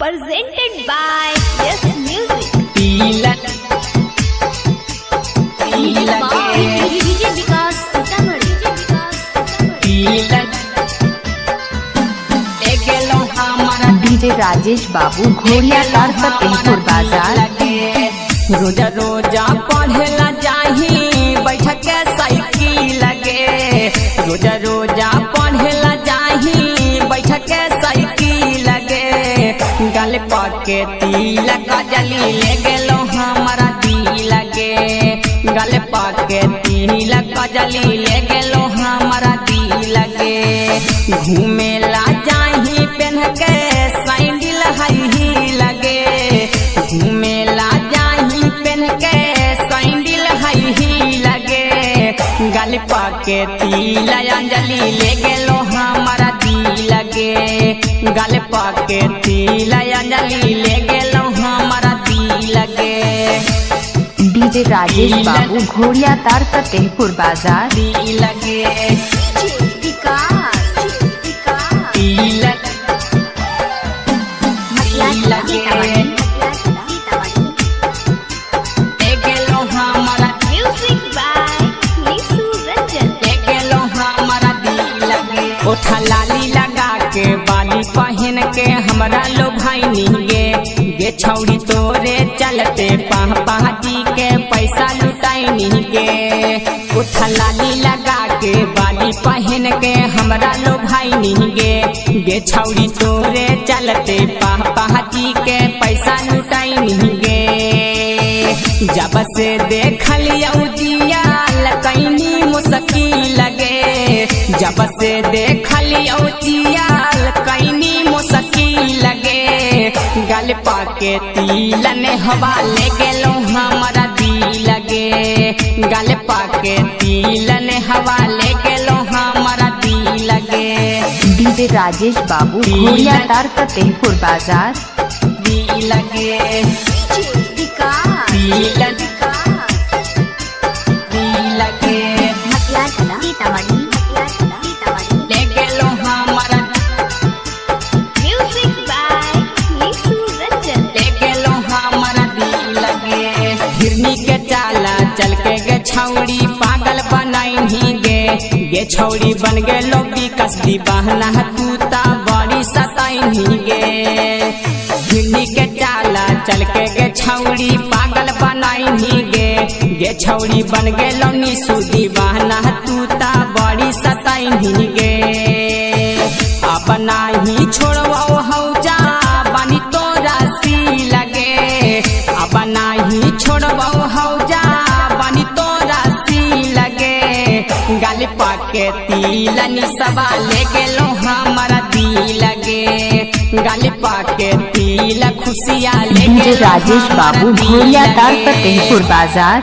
presented by Yes Music. DJ Vikas DJ Rajesh बाबू घोड़िया तार फतेहपुर बाजार। रोजा रोजा पढ़ेला जाही बैठक के साइकिल लगे, रोजा रोजा पढ़ेला जाही बैठक के साइकिल लगे। गल पाके तिलक जली ले गेलो हमारा दिल लगे, गल पाके तिलक जली ले गेलो हमारा दिल लगे। घूमेला जाही पहन के सैंडल हाई लगे, घूमेला जाही पहन के सैंडल हाई लगे। गल पाके तिल अंजलि ले गेलो हमारा दिल लगे, गल पाके तिल अंजलि ले गेलो हमारा दिल लगे। डीजे राजेश बाबू घोड़िया तार फतेहपुर बाजार। दिल लगे ओठा लाली लगा के बाली पहन के हमरा लो भाई गे छौड़ी तोरे चलते पार्टी के पैसा लुटाई गे। ओठा लाली लगा के बाली पहन के हमरा लो भाई गे छौड़ी तोरे चलते पार्टी के पैसा लुटाई गे। जब से देखलिया जियाल कैनी मुश्किल लगे, जब से देखलिया जियाल कैनी मुश्किल लगे। गल पाके तिल ने हवा ले गेलो हमारा दिल लगे, गल पाके तिल ने हवा ले गेलो हमारा दिल लगे। डीजे राजेश बाबू घोड़िया तार फतेहपुर बाजार। दिल लगे के चाला चल के गे छौड़ी पागल बनाई गे छौड़ी बन गे लोबी कसदी बहना तूता बड़ी सताई गे के चाला चल के गे छौड़ी पागल बनाई गे छौड़ी बन गे लौनी सुदी बहना तूता बड़ी सताई गे। अपना ही छोड़वाओ हौजा बानी तोरा सी लगे, अपना ही छोड़वाओ हौजा बानी तोरा सी लगे। गल पाके तिल निसबा ले गेलो हमारा दिल लगे, गल पाके तिल खुशिया ले गेलो। डीजे राजेश बाबू घोड़िया तार फतेहपुर बाजार।